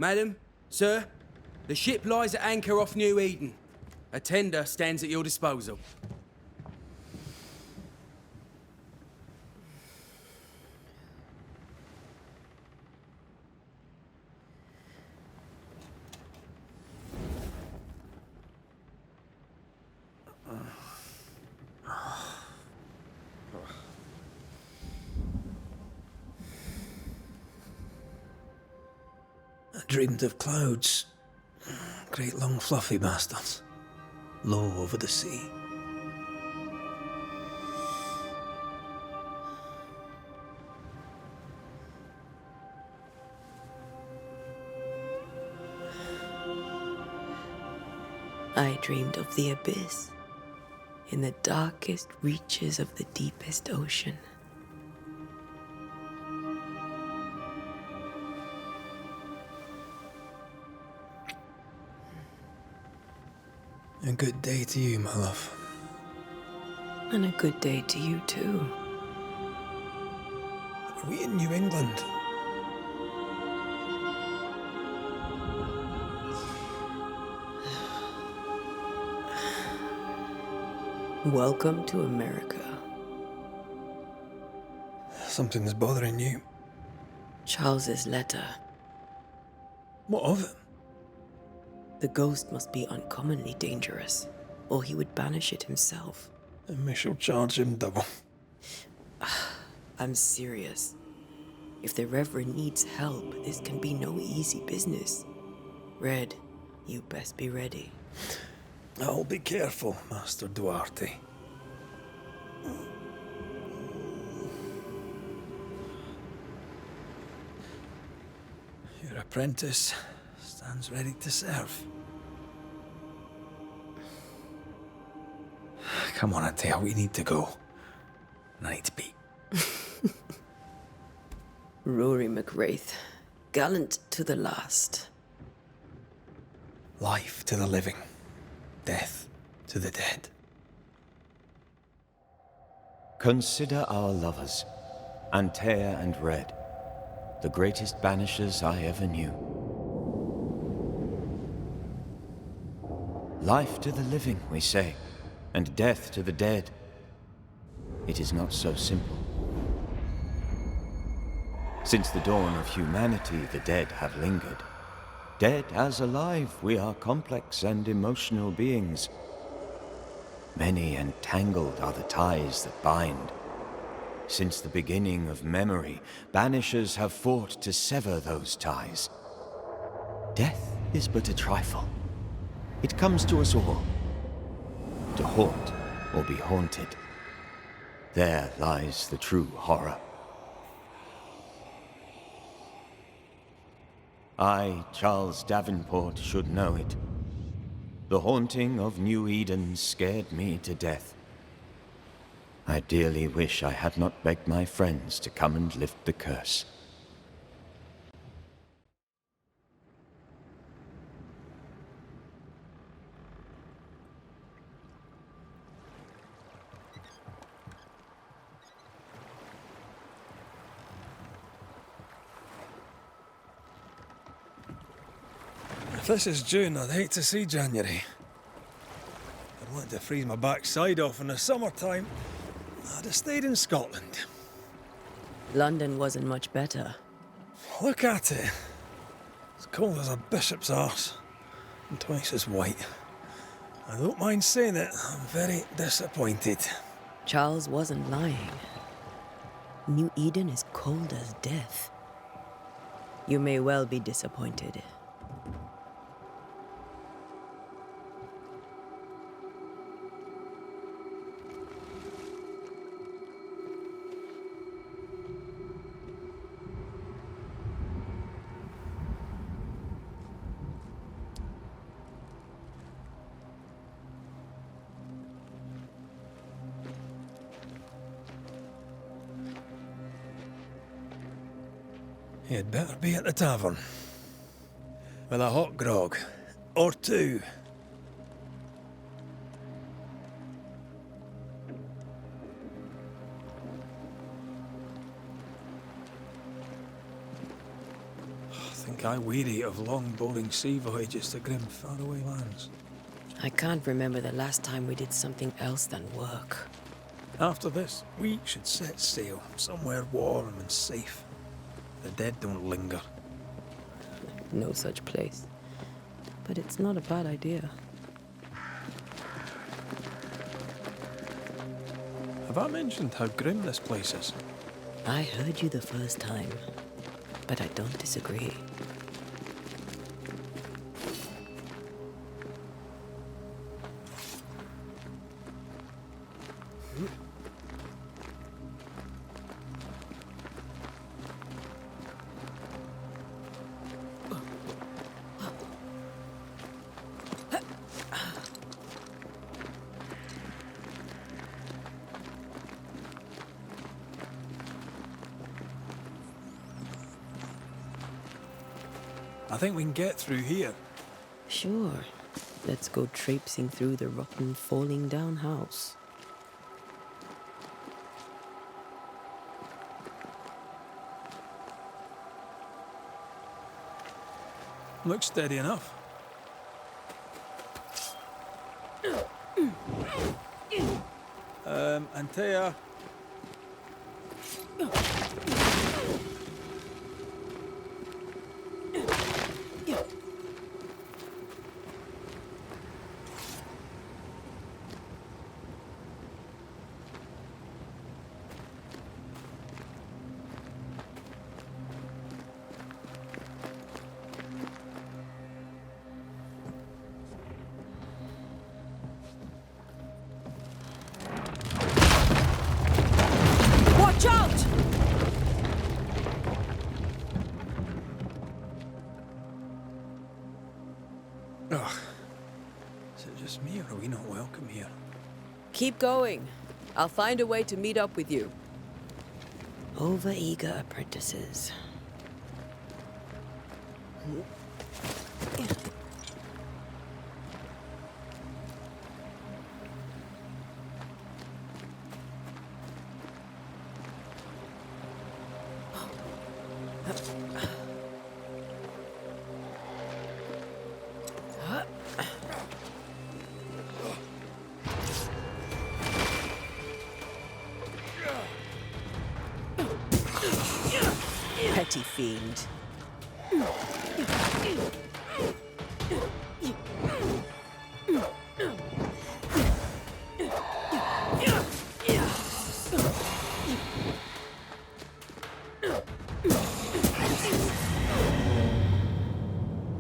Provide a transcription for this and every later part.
Madam, sir, the ship lies at anchor off New Eden. A tender stands at your disposal. I dreamed of clouds. Great long fluffy bastards. Low over the sea. I dreamed of the abyss, in the darkest reaches of the deepest ocean. A good day to you, my love. And a good day to you too. Are we in New England? Welcome to America. Something's bothering you. Charles's letter. What of it? The ghost must be uncommonly dangerous, or he would banish it himself. And we shall charge him double. I'm serious. If the Reverend needs help, this can be no easy business. Red, you best be ready. I'll be careful, Master Duarte. Your apprentice stands ready to serve. Come on, Atea, we need to go. And I need to pee. Rory McWraith, gallant to the last. Life to the living, death to the dead. Consider our lovers, Antea and Red, the greatest banishers I ever knew. Life to the living, we say, and death to the dead. It is not so simple. Since the dawn of humanity, the dead have lingered. Dead as alive, we are complex and emotional beings. Many and tangled are the ties that bind. Since the beginning of memory, banishers have fought to sever those ties. Death is but a trifle. It comes to us all. To haunt or be haunted. There lies the true horror. I, Charles Davenport, should know it. The haunting of New Eden scared me to death. I dearly wish I had not begged my friends to come and lift the curse. If this is June, I'd hate to see January. I'd want to freeze my backside off in the summertime. I'd have stayed in Scotland. London wasn't much better. Look at it. As cold as a bishop's arse. And twice as white. I don't mind saying it, I'm very disappointed. Charles wasn't lying. New Eden is cold as death. You may well be disappointed. You'd better be at the tavern. With a hot grog. Or two. think I weary of long, boring sea voyages to grim, faraway lands. I can't remember the last time we did something else than work. After this, we should set sail somewhere warm and safe. The dead don't linger. No such place. But it's not a bad idea. Have I mentioned how grim this place is? I heard you the first time, but I don't disagree. I think we can get through here. Sure. Let's go traipsing through the rotten, falling down house. Looks steady enough. Antea. Watch out! Ugh. Is it just me, or are we not welcome here? Keep going. I'll find a way to meet up with you. Over-eager apprentices. Petty fiend.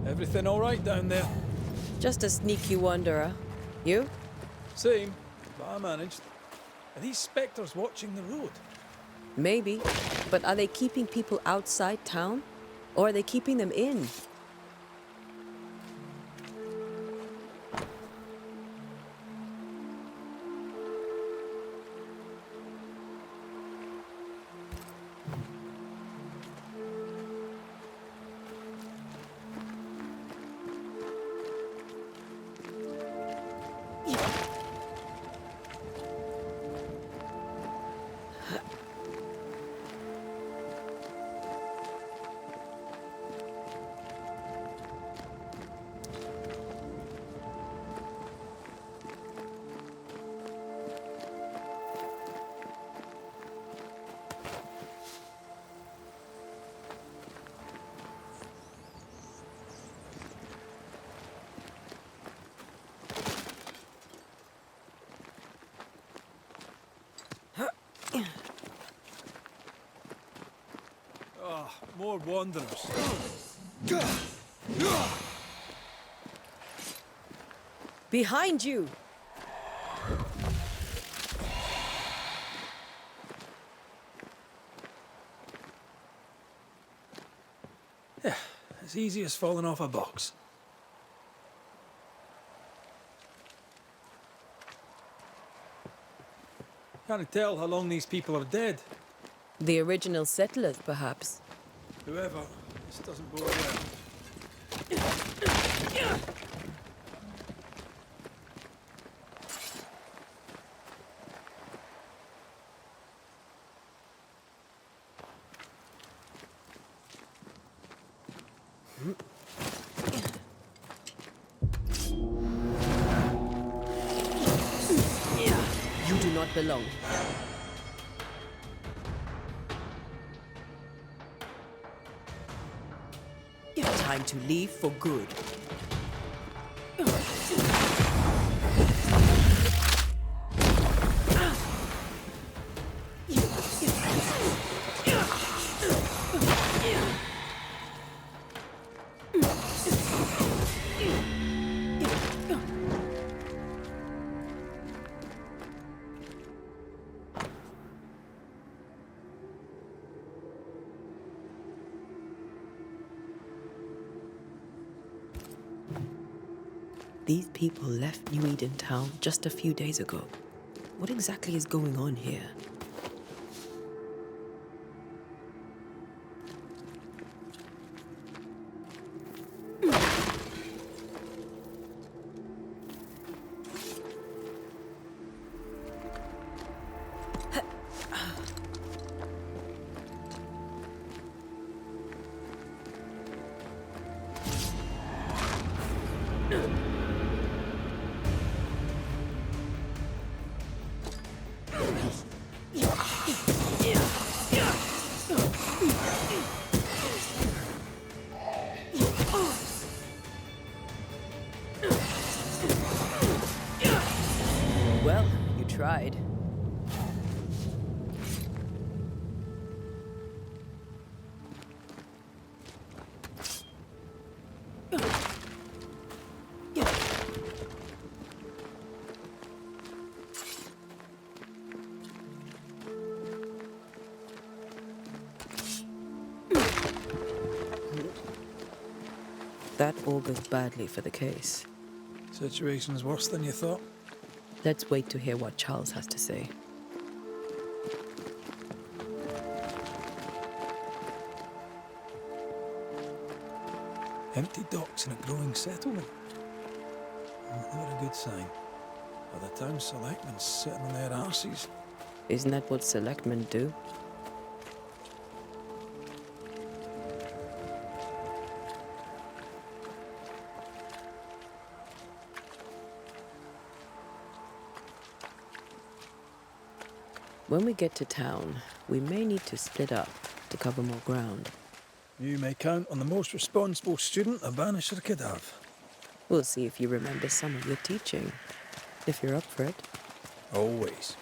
Everything all right down there? Just a sneaky wanderer. You? Same, but I managed. Are these spectres watching the road? Maybe. But are they keeping people outside town? Or are they keeping them in? Oh, more wanderers. Behind you! Yeah, as easy as falling off a box. Can't tell how long these people are dead. The original settlers, perhaps. Whoever, this doesn't bode well. You do not belong. Time to leave for good. These people left New Eden Town just a few days ago. What exactly is going on here? Well, you tried. That augurs badly for the case. Situation's worse than you thought. Let's wait to hear what Charles has to say. Empty docks in a growing settlement. Never a good sign. By the town selectmen sitting on their arses. Isn't that what selectmen do? When we get to town, we may need to split up to cover more ground. You may count on the most responsible student a Banisher could have. We'll see if you remember some of your teaching, if you're up for it. Always.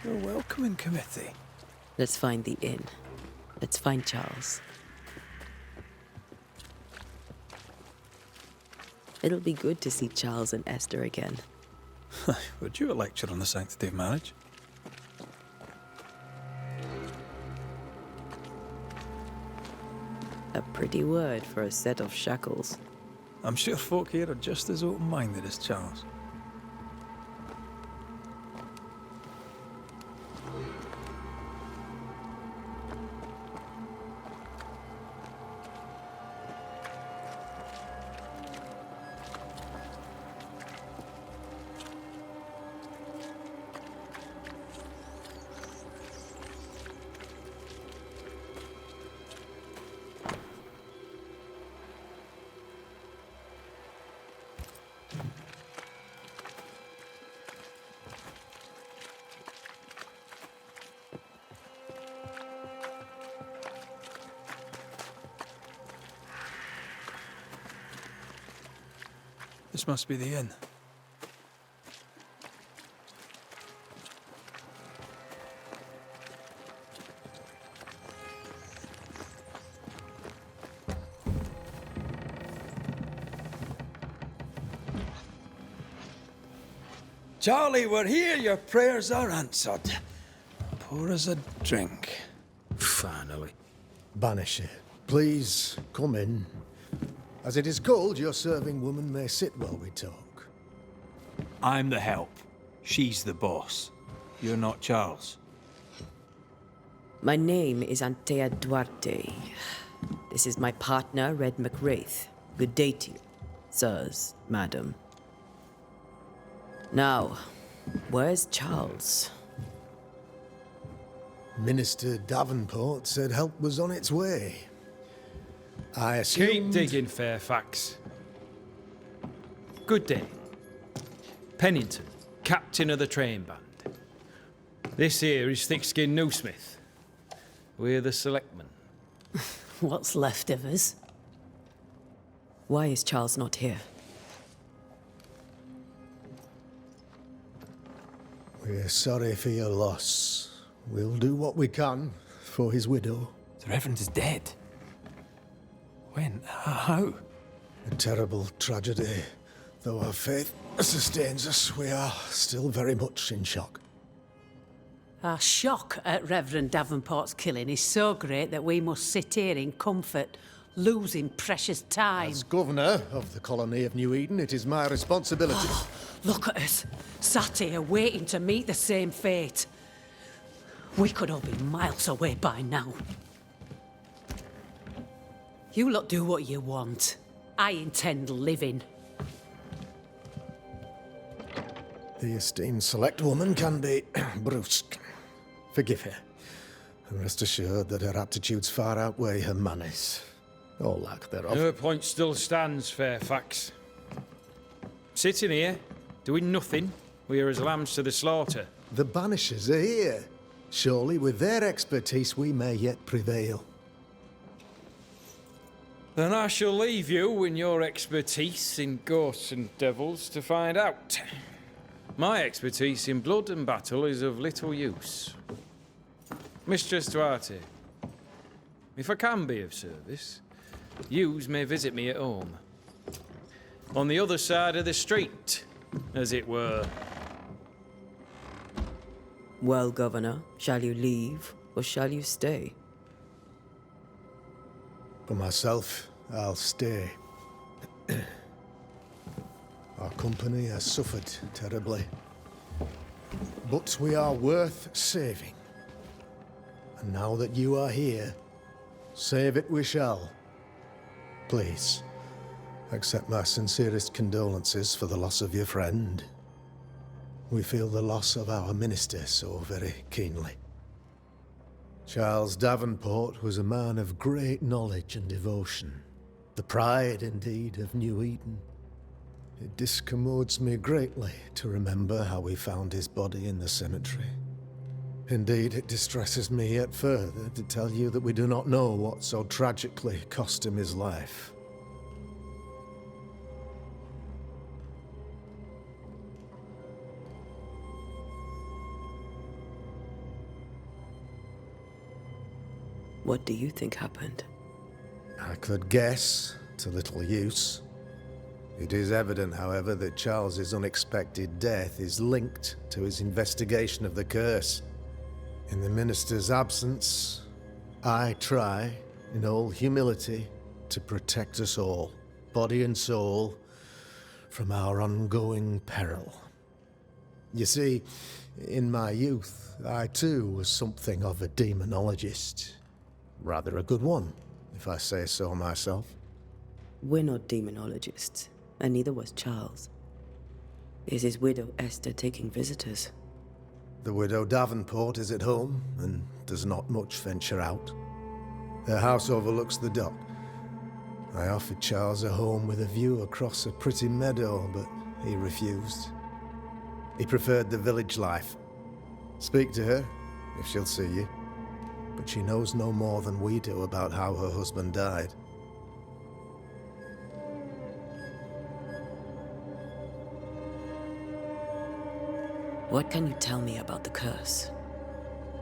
Your welcoming committee. Let's find the inn. Let's find Charles. It'll be good to see Charles and Esther again. Would you a lecture on the sanctity of marriage? A pretty word for a set of shackles. I'm sure folk here are just as open-minded as Charles. This must be the inn. Charlie, we're here. Your prayers are answered. Pour us a drink. Finally. Banisher, please come in. As it is called, your serving woman may sit while we talk. I'm the help. She's the boss. You're not Charles. My name is Antea Duarte. This is my partner, Red McWraith. Good day to you, sirs, madam. Now, where's Charles? Minister Davenport said help was on its way. I assumed... Keep digging, Fairfax. Good day. Pennington, captain of the train band. This here is Thick-Skinned Newsmith. We're the selectmen. What's left of us? Why is Charles not here? We're sorry for your loss. We'll do what we can for his widow. The Reverend is dead. When? How? A terrible tragedy. Though our faith sustains us, we are still very much in shock. Our shock at Reverend Davenport's killing is so great that we must sit here in comfort, losing precious time. As governor of the colony of New Eden, it is my responsibility. Look at us, sat here waiting to meet the same fate. We could all be miles away by now. You lot do what you want. I intend living. The esteemed select woman can be brusque. Forgive her, and rest assured that her aptitudes far outweigh her manners, or lack thereof. Her point still stands, Fairfax. Sitting here, doing nothing, we are as lambs to the slaughter. The Banishers are here. Surely, with their expertise, we may yet prevail. Then I shall leave you and your expertise in ghosts and devils to find out. My expertise in blood and battle is of little use. Mistress Duarte, if I can be of service, yous may visit me at home. On the other side of the street, as it were. Well, Governor, shall you leave or shall you stay? For myself, I'll stay. Our company has suffered terribly. But we are worth saving. And now that you are here, save it we shall. Please, accept my sincerest condolences for the loss of your friend. We feel the loss of our minister so very keenly. Charles Davenport was a man of great knowledge and devotion. The pride, indeed, of New Eden. It discommodes me greatly to remember how we found his body in the cemetery. Indeed, it distresses me yet further to tell you that we do not know what so tragically cost him his life. What do you think happened? I could guess, to little use. It is evident, however, that Charles's unexpected death is linked to his investigation of the curse. In the minister's absence, I try, in all humility, to protect us all, body and soul, from our ongoing peril. You see, in my youth, I too was something of a demonologist. Rather a good one, if I say so myself. We're not demonologists, and neither was Charles. Is his widow Esther taking visitors? The widow Davenport is at home, and does not much venture out. Her house overlooks the dock. I offered Charles a home with a view across a pretty meadow, but he refused. He preferred the village life. Speak to her, if she'll see you. But she knows no more than we do about how her husband died. What can you tell me about the curse?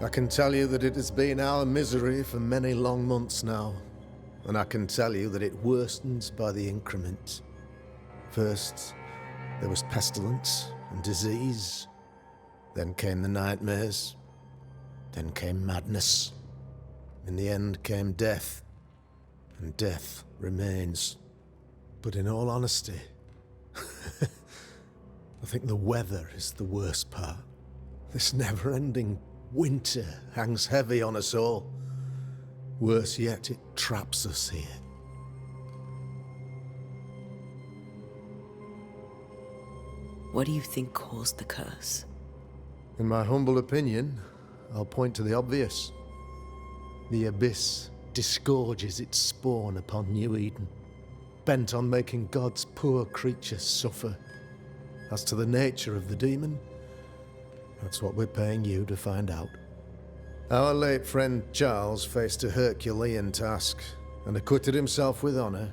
I can tell you that it has been our misery for many long months now. And I can tell you that it worsens by the increment. First, there was pestilence and disease. Then came the nightmares. Then came madness. In the end came death. And death remains. But in all honesty, I think the weather is the worst part. This never-ending winter hangs heavy on us all. Worse yet, it traps us here. What do you think caused the curse? In my humble opinion, I'll point to the obvious. The Abyss disgorges its spawn upon New Eden, bent on making God's poor creatures suffer. As to the nature of the demon, that's what we're paying you to find out. Our late friend Charles faced a Herculean task and acquitted himself with honor.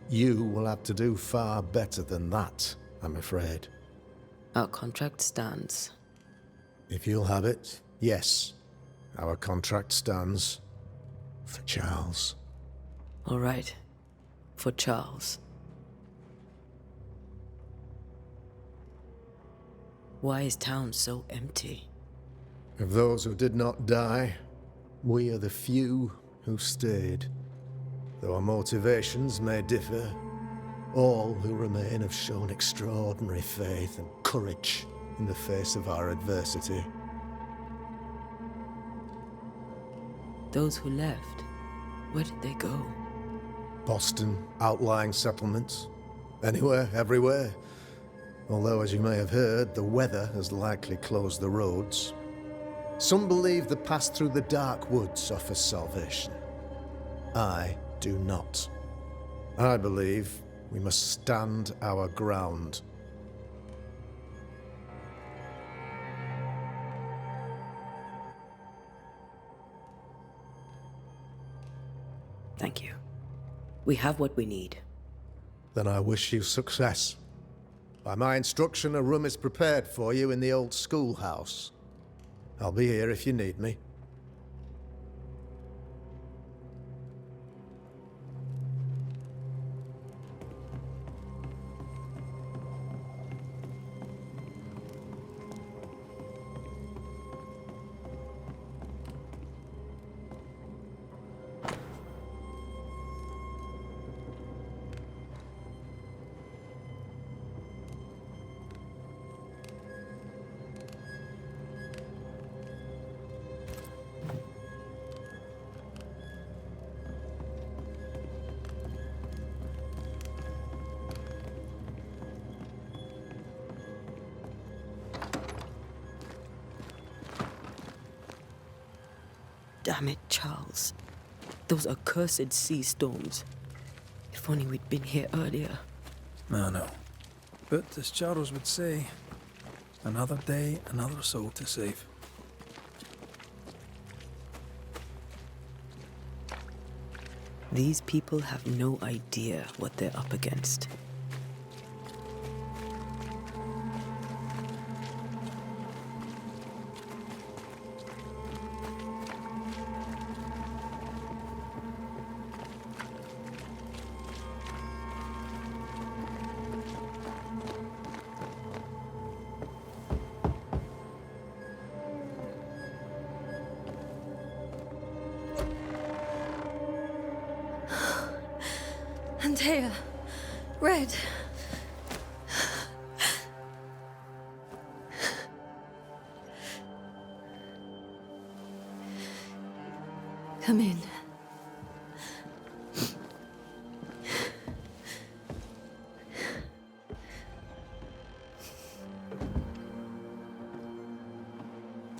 You will have to do far better than that, I'm afraid. Our contract stands. If you'll have it, yes, our contract stands for Charles. All right. For Charles. Why is town so empty? Of those who did not die, we are the few who stayed. Though our motivations may differ, all who remain have shown extraordinary faith and courage in the face of our adversity. Those who left, where did they go? Boston, outlying settlements. Anywhere, everywhere. Although, as you may have heard, the weather has likely closed the roads. Some believe the path through the dark woods offers salvation. I do not. I believe we must stand our ground. Thank you. We have what we need. Then I wish you success. By my instruction, a room is prepared for you in the old schoolhouse. I'll be here if you need me. Damn it, Charles. Those accursed sea storms. If only we'd been here earlier. I know. But as Charles would say, another day, another soul to save. These people have no idea what they're up against. Antea, Red. Come in.